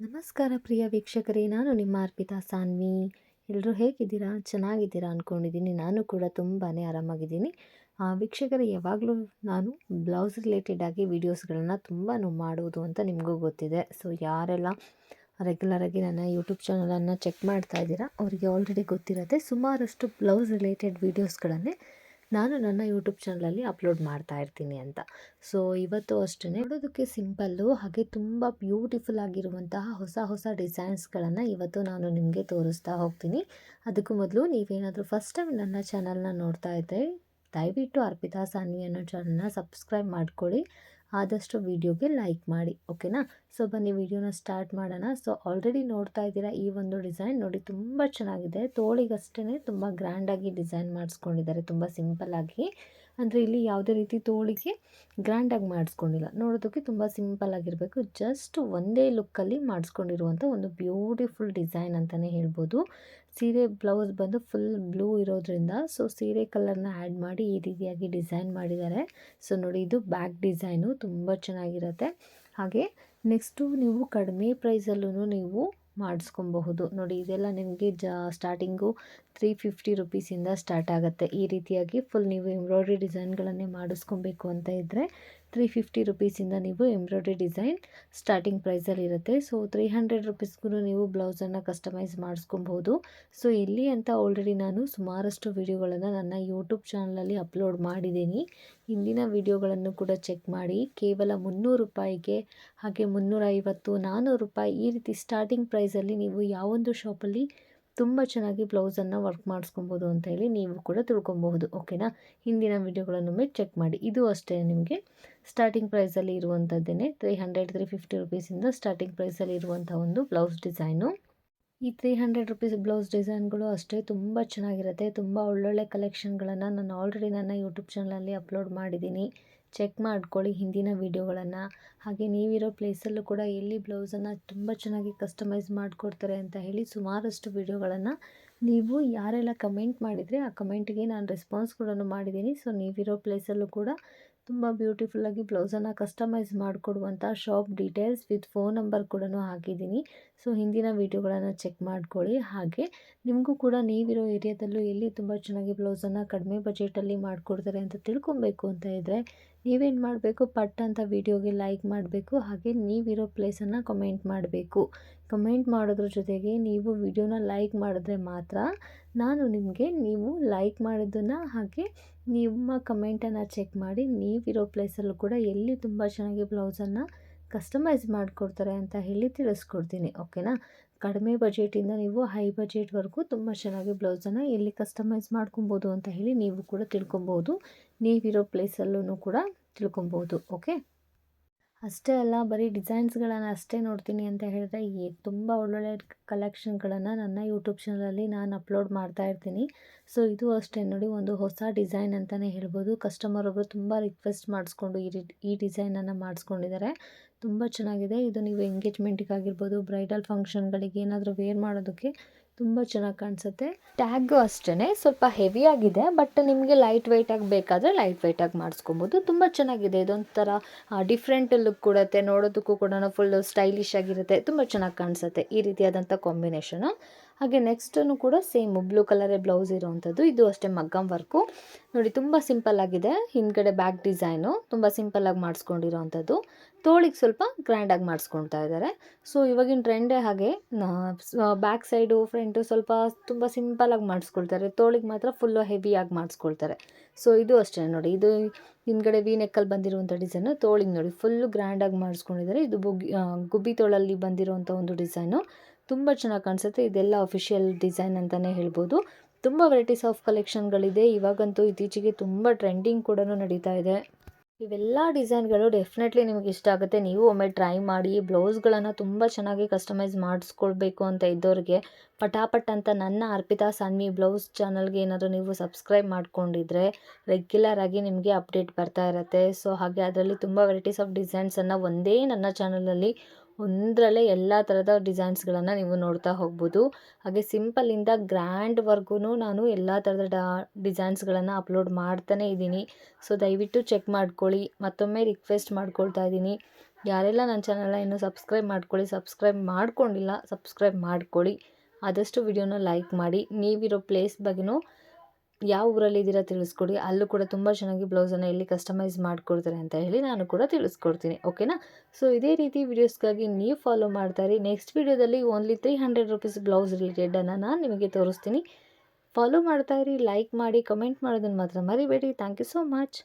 ನಮಸ್ಕಾರ ಪ್ರಿಯ ವೀಕ್ಷಕರೇ, ನಾನು ನಿಮ್ಮ ಅರ್ಪಿತಾ ಸಾನ್ವಿ. ಎಲ್ಲರೂ ಹೇಗಿದ್ದೀರಾ? ಚೆನ್ನಾಗಿದ್ದೀರಾ ಅಂದ್ಕೊಂಡಿದ್ದೀನಿ. ನಾನು ಕೂಡ ತುಂಬಾ ಆರಾಮಾಗಿದ್ದೀನಿ. ವೀಕ್ಷಕರೇ, ಯಾವಾಗಲೂ ನಾನು ಬ್ಲೌಸ್ ರಿಲೇಟೆಡ್ ಆಗಿ ವೀಡಿಯೋಸ್ಗಳನ್ನು ತುಂಬಾ ಮಾಡುವುದು ಅಂತ ನಿಮಗೂ ಗೊತ್ತಿದೆ. ಸೊ ಯಾರೆಲ್ಲ ರೆಗ್ಯುಲರಾಗಿ ನನ್ನ ಯೂಟ್ಯೂಬ್ ಚಾನಲನ್ನು ಚೆಕ್ ಮಾಡ್ತಾ ಇದ್ದೀರಾ ಅವರಿಗೆ ಆಲ್ರೆಡಿ ಗೊತ್ತಿರುತ್ತೆ. ಸುಮಾರಷ್ಟು ಬ್ಲೌಸ್ ರಿಲೇಟೆಡ್ ವೀಡಿಯೋಸ್ಗಳನ್ನೇ ನಾನು ನನ್ನ ಯೂಟ್ಯೂಬ್ ಚಾನಲಲ್ಲಿ ಅಪ್ಲೋಡ್ ಮಾಡ್ತಾ ಇರ್ತೀನಿ ಅಂತ. ಸೊ ಇವತ್ತು ಅಷ್ಟೇ ನೋಡೋದಕ್ಕೆ ಸಿಂಪಲ್ಲು, ಹಾಗೆ ತುಂಬ ಬ್ಯೂಟಿಫುಲ್ ಆಗಿರುವಂತಹ ಹೊಸ ಹೊಸ ಡಿಸೈನ್ಸ್ಗಳನ್ನು ಇವತ್ತು ನಾನು ನಿಮಗೆ ತೋರಿಸ್ತಾ ಹೋಗ್ತೀನಿ. ಅದಕ್ಕೂ ಮೊದಲು ನೀವೇನಾದರೂ ಫಸ್ಟ್ ಟೈಮ್ ನನ್ನ ಚಾನಲ್ನ ನೋಡ್ತಾ ಇದ್ದರೆ ದಯವಿಟ್ಟು ಅರ್ಪಿತಾ ಸಾನ್ವಿ ಅನ್ನೋ ಚಾನಲ್ನ ಸಬ್ಸ್ಕ್ರೈಬ್ ಮಾಡ್ಕೊಳ್ಳಿ. ಆದಷ್ಟು ವಿಡಿಯೋಗೆ ಲೈಕ್ ಮಾಡಿ, ಓಕೆನಾ? ಸೊ ಬನ್ನಿ ವಿಡಿಯೋನ ಸ್ಟಾರ್ಟ್ ಮಾಡೋಣ. ಸೊ ಆಲ್ರೆಡಿ ನೋಡ್ತಾ ಇದ್ದೀರಾ ಈ ಒಂದು ಡಿಸೈನ್ ನೋಡಿ, ತುಂಬ ಚೆನ್ನಾಗಿದೆ. ತೋಳಿಗಷ್ಟೇ ತುಂಬ ಗ್ರ್ಯಾಂಡಾಗಿ ಡಿಸೈನ್ ಮಾಡಿಸ್ಕೊಂಡಿದ್ದಾರೆ, ತುಂಬ ಸಿಂಪಲ್ಲಾಗಿ. ಅಂದರೆ ಇಲ್ಲಿ ಯಾವುದೇ ರೀತಿ ತೋಳಿಗೆ ಗ್ರ್ಯಾಂಡಾಗಿ ಮಾಡಿಸ್ಕೊಂಡಿಲ್ಲ, ನೋಡೋದಕ್ಕೆ ತುಂಬ ಸಿಂಪಲ್ ಆಗಿರಬೇಕು. ಜಸ್ಟ್ ಒಂದೇ ಲುಕ್ಕಲ್ಲಿ ಮಾಡಿಸ್ಕೊಂಡಿರುವಂಥ ಒಂದು ಬ್ಯೂಟಿಫುಲ್ ಡಿಸೈನ್ ಅಂತಲೇ ಹೇಳ್ಬೋದು. ಸೀರೆ ಬ್ಲೌಸ್ ಬಂದು ಫುಲ್ ಬ್ಲೂ ಇರೋದ್ರಿಂದ ಸೊ ಸೀರೆ ಕಲರ್ನ ಆ್ಯಡ್ ಮಾಡಿ ಈ ರೀತಿಯಾಗಿ ಡಿಸೈನ್ ಮಾಡಿದ್ದಾರೆ. ಸೊ ನೋಡಿ, ಇದು ಬ್ಯಾಕ್ ಡಿಸೈನು ತುಂಬ ಚೆನ್ನಾಗಿರುತ್ತೆ. ಹಾಗೆ ನೆಕ್ಸ್ಟು ನೀವು ಕಡಿಮೆ ಪ್ರೈಸಲ್ಲೂ ನೀವು ಮಾಡಿಸ್ಕೊಬಹುದು. ನೋಡಿ, ಇದೆಲ್ಲ ನಿಮಗೆ ಸ್ಟಾರ್ಟಿಂಗು 350 ರುಪೀಸಿಂದ ಸ್ಟಾರ್ಟ್ ಆಗುತ್ತೆ. ಈ ರೀತಿಯಾಗಿ ಫುಲ್ ನೀವು ಎಂಬ್ರಾಯ್ಡ್ರಿ ಡಿಸೈನ್ಗಳನ್ನೇ ಮಾಡಿಸ್ಕೊಬೇಕು ಅಂತ ಇದ್ದರೆ 350 ರುಪೀಸಿಂದ ನೀವು ಎಂಬ್ರಾಯ್ಡ್ರಿ ಡಿಸೈನ್ ಸ್ಟಾರ್ಟಿಂಗ್ ಪ್ರೈಸಲ್ಲಿ ಇರುತ್ತೆ. ಸೊ 300 ರುಪೀಸ್ಗೂ ನೀವು ಬ್ಲೌಸನ್ನು ಕಸ್ಟಮೈಸ್ ಮಾಡಿಸ್ಕೊಬಹುದು. ಸೊ ಇಲ್ಲಿ ಅಂತ ಆಲ್ರೆಡಿ ನಾನು ಸುಮಾರಷ್ಟು ವಿಡಿಯೋಗಳನ್ನು ನನ್ನ ಯೂಟ್ಯೂಬ್ ಚಾನಲಲ್ಲಿ ಅಪ್ಲೋಡ್ ಮಾಡಿದ್ದೀನಿ. ಹಿಂದಿನ ವಿಡಿಯೋಗಳನ್ನು ಕೂಡ ಚೆಕ್ ಮಾಡಿ. ಕೇವಲ 300 ರೂಪಾಯಿಗೆ, ಹಾಗೆ 350, 400 ರೂಪಾಯಿ ಈ ರೀತಿ ಸ್ಟಾರ್ಟಿಂಗ್ ಪ್ರೈಸಲ್ಲಿ ನೀವು ಯಾವೊಂದು ಶಾಪಲ್ಲಿ ತುಂಬ ಚೆನ್ನಾಗಿ ಬ್ಲೌಸನ್ನು ವರ್ಕ್ ಮಾಡಿಸ್ಕೊಬೋದು ಅಂತ ಹೇಳಿ ನೀವು ಕೂಡ ತಿಳ್ಕೊಬಹುದು, ಓಕೆನಾ? ಹಿಂದಿನ ವಿಡಿಯೋಗಳನ್ನೊಮ್ಮೆ ಚೆಕ್ ಮಾಡಿ. ಇದು ಅಷ್ಟೇ ನಿಮಗೆ ಸ್ಟಾರ್ಟಿಂಗ್ ಪ್ರೈಸಲ್ಲಿ ಇರುವಂಥದ್ದೇ 300-350 ರುಪೀಸಿಂದ ಸ್ಟಾರ್ಟಿಂಗ್ ಪ್ರೈಸಲ್ಲಿ ಇರುವಂಥ ಒಂದು ಬ್ಲೌಸ್ ಡಿಸೈನು. ಈ 300 ರುಪೀಸ್ ಬ್ಲೌಸ್ ಡಿಸೈನ್ಗಳು ಅಷ್ಟೇ ತುಂಬ ಚೆನ್ನಾಗಿರುತ್ತೆ. ತುಂಬ ಒಳ್ಳೊಳ್ಳೆ ಕಲೆಕ್ಷನ್ಗಳನ್ನು ನಾನು ಆಲ್ರೆಡಿ ನನ್ನ ಯೂಟ್ಯೂಬ್ ಚಾನಲಲ್ಲಿ ಅಪ್ಲೋಡ್ ಮಾಡಿದ್ದೀನಿ. ಚೆಕ್ ಮಾಡ್ಕೊಳ್ಳಿ ಹಿಂದಿನ ವೀಡಿಯೋಗಳನ್ನು. ಹಾಗೆ ನೀವಿರೋ ಪ್ಲೇಸಲ್ಲೂ ಕೂಡ ಎಲ್ಲಿ ಬ್ಲೌಸನ್ನು ತುಂಬ ಚೆನ್ನಾಗಿ ಕಸ್ಟಮೈಸ್ ಮಾಡಿಕೊಡ್ತಾರೆ ಅಂತ ಹೇಳಿ ಸುಮಾರಷ್ಟು ವೀಡಿಯೋಗಳನ್ನು ನೀವು ಯಾರೆಲ್ಲ ಕಮೆಂಟ್ ಮಾಡಿದರೆ ಆ ಕಮೆಂಟಿಗೆ ನಾನು ರೆಸ್ಪಾನ್ಸ್ ಕೂಡ ಮಾಡಿದ್ದೀನಿ. ಸೊ ನೀವಿರೋ ಪ್ಲೇಸಲ್ಲೂ ಕೂಡ ತುಂಬ ಬ್ಯೂಟಿಫುಲ್ಲಾಗಿ ಬ್ಲೌಸನ್ನು ಕಸ್ಟಮೈಸ್ ಮಾಡಿಕೊಡುವಂಥ shop details with phone number ಕೂಡ ಹಾಕಿದ್ದೀನಿ. ಸೊ ಹಿಂದಿನ ವೀಡಿಯೋಗಳನ್ನು ಚೆಕ್ ಮಾಡ್ಕೊಳ್ಳಿ. ಹಾಗೆ ನಿಮಗೂ ಕೂಡ ನೀವಿರೋ ಏರಿಯಾದಲ್ಲೂ ಎಲ್ಲಿ ತುಂಬ ಚೆನ್ನಾಗಿ ಬ್ಲೌಸನ್ನು ಕಡಿಮೆ ಬಜೆಟಲ್ಲಿ ಮಾಡಿಕೊಡ್ತಾರೆ ಅಂತ ತಿಳ್ಕೊಬೇಕು ಅಂತ ಇದ್ದರೆ ನೀವೇನು ಮಾಡಬೇಕು, ಪಟ್ ಅಂತ ವೀಡಿಯೋಗೆ ಲೈಕ್ ಮಾಡಬೇಕು. ಹಾಗೆ ನೀವಿರೋ ಪ್ಲೇಸನ್ನು ಕಮೆಂಟ್ ಮಾಡಬೇಕು. ಕಮೆಂಟ್ ಮಾಡೋದ್ರ ಜೊತೆಗೆ ನೀವು ವಿಡಿಯೋನ ಲೈಕ್ ಮಾಡಿದ್ರೆ ಮಾತ್ರ ನಾನು ನಿಮಗೆ ನೀವು ಲೈಕ್ ಮಾಡಿದ್ದನ್ನು ಹಾಗೆ ನಿಮ್ಮ ಕಮೆಂಟನ್ನು ಚೆಕ್ ಮಾಡಿ ನೀವಿರೋ ಪ್ಲೇಸಲ್ಲೂ ಕೂಡ ಎಲ್ಲಿ ತುಂಬ ಚೆನ್ನಾಗಿ ಬ್ಲೌಸನ್ನು ಕಸ್ಟಮೈಸ್ ಮಾಡಿಕೊಡ್ತಾರೆ ಅಂತ ಹೇಳಿ ತಿಳಿಸ್ಕೊಡ್ತೀನಿ, ಓಕೆನಾ? ಕಡಿಮೆ ಬಜೆಟಿಂದ ನೀವು ಹೈ ಬಜೆಟ್ವರೆಗೂ ತುಂಬ ಚೆನ್ನಾಗಿ ಬ್ಲೌಸನ್ನು ಎಲ್ಲಿ ಕಸ್ಟಮೈಸ್ ಮಾಡ್ಕೊಬೋದು ಅಂತ ಹೇಳಿ ನೀವು ಕೂಡ ತಿಳ್ಕೊಬೋದು. ನೀವಿರೋ ಪ್ಲೇಸಲ್ಲೂ ಕೂಡ ತಿಳ್ಕೊಬೋದು, ಓಕೆ? ಅಷ್ಟೇ ಅಲ್ಲ, ಬರೀ ಡಿಸೈನ್ಸ್ಗಳನ್ನು ಅಷ್ಟೇ ನೋಡ್ತೀನಿ ಅಂತ ಹೇಳಿದ್ರೆ ತುಂಬ ಒಳ್ಳೊಳ್ಳೆ ಕಲೆಕ್ಷನ್ಗಳನ್ನು ನನ್ನ ಯೂಟ್ಯೂಬ್ ಚಾನಲಲ್ಲಿ ನಾನು ಅಪ್ಲೋಡ್ ಮಾಡ್ತಾ ಇರ್ತೀನಿ. ಸೊ ಇದು ಅಷ್ಟೇ ನೋಡಿ, ಒಂದು ಹೊಸ ಡಿಸೈನ್ ಅಂತಲೇ ಹೇಳ್ಬೋದು. ಕಸ್ಟಮರ್ ಒಬ್ಬರು ತುಂಬ ರಿಕ್ವೆಸ್ಟ್ ಮಾಡಿಸ್ಕೊಂಡು ಈ ಡಿಸೈನನ್ನು ಮಾಡಿಸ್ಕೊಂಡಿದ್ದಾರೆ. ತುಂಬ ಚೆನ್ನಾಗಿದೆ. ಇದು ನೀವು ಎಂಗೇಜ್ಮೆಂಟಿಗಾಗಿರ್ಬೋದು, ಬ್ರೈಡಲ್ ಫಂಕ್ಷನ್ಗಳಿಗೆ ಏನಾದರೂ ವೇರ್ ಮಾಡೋದಕ್ಕೆ ತುಂಬ ಚೆನ್ನಾಗಿ ಕಾಣಿಸುತ್ತೆ. ಟ್ಯಾಗು ಅಷ್ಟೇ ಸ್ವಲ್ಪ ಹೆವಿಯಾಗಿದೆ, ಬಟ್ ನಿಮಗೆ ಲೈಟ್ ವೆಯ್ಟಾಗಿ ಬೇಕಾದರೆ ಲೈಟ್ ವೆಯ್ಟಾಗಿ ಮಾಡಿಸ್ಕೊಬೋದು. ತುಂಬ ಚೆನ್ನಾಗಿದೆ. ಇದೊಂಥರ ಡಿಫ್ರೆಂಟ್ ಲುಕ್ ಕೊಡುತ್ತೆ, ನೋಡೋದಕ್ಕೂ ಕೂಡ ಫುಲ್ಲು ಸ್ಟೈಲಿಶ್ ಆಗಿರುತ್ತೆ, ತುಂಬ ಚೆನ್ನಾಗಿ ಕಾಣಿಸುತ್ತೆ ಈ ರೀತಿಯಾದಂಥ ಕಾಂಬಿನೇಷನು. ಹಾಗೆ ನೆಕ್ಸ್ಟನ್ನು ಕೂಡ ಸೇಮ್ ಬ್ಲೂ ಕಲರೇ ಬ್ಲೌಸ್ ಇರೋವಂಥದ್ದು. ಇದು ಅಷ್ಟೇ ಮಗ್ಗಮ್ ವರ್ಕು ನೋಡಿ, ತುಂಬ ಸಿಂಪಲ್ ಆಗಿದೆ. ಹಿಂದ್ಗಡೆ ಬ್ಯಾಕ್ ಡಿಸೈನು ತುಂಬ ಸಿಂಪಲ್ಲಾಗಿ ಮಾಡಿಸ್ಕೊಂಡಿರೋವಂಥದ್ದು. ತೋಳಿಗೆ ಸ್ವಲ್ಪ ಗ್ರ್ಯಾಂಡಾಗಿ ಮಾಡಿಸ್ಕೊಳ್ತಾ ಇದ್ದಾರೆ. ಸೊ ಇವಾಗಿನ ಟ್ರೆಂಡೇ ಹಾಗೆ. ಬ್ಯಾಕ್ ಸೈಡು ಫ್ರಂಟು ಸ್ವಲ್ಪ ತುಂಬ ಸಿಂಪಲ್ಲಾಗಿ ಮಾಡಿಸ್ಕೊಳ್ತಾರೆ, ತೋಳಿಗೆ ಮಾತ್ರ ಫುಲ್ಲು ಹೆವಿಯಾಗಿ ಮಾಡಿಸ್ಕೊಳ್ತಾರೆ. ಸೊ ಇದು ಅಷ್ಟೇ ನೋಡಿ, ಇದು ಹಿಂದ್ಗಡೆ ವಿ ನೆಕ್ಕಲ್ಲಿ ಬಂದಿರುವಂಥ ಡಿಸೈನು. ತೋಳಿಗೆ ನೋಡಿ ಫುಲ್ಲು ಗ್ರ್ಯಾಂಡಾಗಿ ಮಾಡಿಸ್ಕೊಂಡಿದ್ದಾರೆ. ಇದು ಗುಬ್ಬಿ ತೋಳಲ್ಲಿ ಬಂದಿರುವಂಥ ಒಂದು ಡಿಸೈನು. ತುಂಬ ಚೆನ್ನಾಗಿ ಕಾಣಿಸುತ್ತೆ. ಇದೆಲ್ಲ ಅಫಿಷಿಯಲ್ ಡಿಸೈನ್ ಅಂತಲೇ ಹೇಳ್ಬೋದು. ತುಂಬ ವೆರೈಟೀಸ್ ಆಫ್ ಕಲೆಕ್ಷನ್ಗಳಿದೆ. ಇವಾಗಂತೂ ಇತ್ತೀಚೆಗೆ ತುಂಬ ಟ್ರೆಂಡಿಂಗ್ ಕೂಡ ನಡೀತಾ ಇದೆ. ಇವೆಲ್ಲ ಡಿಸೈನ್ಗಳು ಡೆಫಿನೆಟ್ಲಿ ನಿಮಗೆ ಇಷ್ಟ ಆಗುತ್ತೆ. ನೀವು ಒಮ್ಮೆ ಟ್ರೈ ಮಾಡಿ. ಬ್ಲೌಸ್ಗಳನ್ನು ತುಂಬ ಚೆನ್ನಾಗಿ ಕಸ್ಟಮೈಸ್ ಮಾಡಿಸ್ಕೊಳ್ಬೇಕು ಅಂತ ಇದ್ದವ್ರಿಗೆ ಪಟಾಪಟ್ ಅಂತ ನನ್ನ ಅರ್ಪಿತಾ ಸಾನ್ವಿ ಬ್ಲೌಸ್ ಚಾನಲ್ಗೆ ಏನಾದರೂ ನೀವು ಸಬ್ಸ್ಕ್ರೈಬ್ ಮಾಡ್ಕೊಂಡಿದ್ರೆ ರೆಗ್ಯುಲರಾಗಿ ನಿಮಗೆ ಅಪ್ಡೇಟ್ ಬರ್ತಾ ಇರುತ್ತೆ. ಸೊ ಹಾಗೆ ಅದರಲ್ಲಿ ತುಂಬ ವೆರೈಟೀಸ್ ಆಫ್ ಡಿಸೈನ್ಸನ್ನು ಒಂದೇ ನನ್ನ ಚಾನಲಲ್ಲಿ ಒಂದರಲ್ಲೇ ಎಲ್ಲ ಥರದ ಡಿಸೈನ್ಸ್ಗಳನ್ನು ನೀವು ನೋಡ್ತಾ ಹೋಗ್ಬೋದು. ಹಾಗೆ ಸಿಂಪಲ್ಲಿಂದ ಗ್ರ್ಯಾಂಡ್ವರೆಗೂ ನಾನು ಎಲ್ಲ ಥರದ ಡಿಸೈನ್ಸ್ಗಳನ್ನು ಅಪ್ಲೋಡ್ ಮಾಡ್ತಾನೇ ಇದ್ದೀನಿ. ಸೊ ದಯವಿಟ್ಟು ಚೆಕ್ ಮಾಡ್ಕೊಳ್ಳಿ. ಮತ್ತೊಮ್ಮೆ ರಿಕ್ವೆಸ್ಟ್ ಮಾಡ್ಕೊಳ್ತಾ ಇದ್ದೀನಿ, ಯಾರೆಲ್ಲ ನನ್ನ ಚಾನಲ್ನ ಇನ್ನೂ ಸಬ್ಸ್ಕ್ರೈಬ್ ಮಾಡ್ಕೊಂಡಿಲ್ಲ ಸಬ್ಸ್ಕ್ರೈಬ್ ಮಾಡ್ಕೊಳ್ಳಿ. ಆದಷ್ಟು ವಿಡಿಯೋನ ಲೈಕ್ ಮಾಡಿ. ನೀವಿರೋ ಪ್ಲೇಸ್ ಬಗ್ಗೆನೂ ಯಾವ ಊರಲ್ಲಿದ್ದೀರಾ ತಿಳಿಸ್ಕೊಡಿ. ಅಲ್ಲೂ ಕೂಡ ತುಂಬ ಚೆನ್ನಾಗಿ ಬ್ಲೌಸನ್ನು ಎಲ್ಲಿ ಕಸ್ಟಮೈಸ್ ಮಾಡಿಕೊಡ್ತಾರೆ ಅಂತ ಹೇಳಿ ನಾನು ಕೂಡ ತಿಳಿಸ್ಕೊಡ್ತೀನಿ. ಓಕೆನಾ? ಸೊ ಇದೇ ರೀತಿ ವೀಡಿಯೋಸ್ಗಾಗಿ ನೀವು ಫಾಲೋ ಮಾಡ್ತಾಯಿರಿ. ನೆಕ್ಸ್ಟ್ ವೀಡಿಯೋದಲ್ಲಿ ಓನ್ಲಿ 300 ರುಪೀಸ್ ಬ್ಲೌಸ್ ರಿಲೇಟೆಡನ್ನು ನಾನು ನಿಮಗೆ ತೋರಿಸ್ತೀನಿ. ಫಾಲೋ ಮಾಡ್ತಾಯಿರಿ, ಲೈಕ್ ಮಾಡಿ, ಕಮೆಂಟ್ ಮಾಡೋದನ್ನು ಮಾತ್ರ ಮರಿಬೇಡಿ. Thank you so much.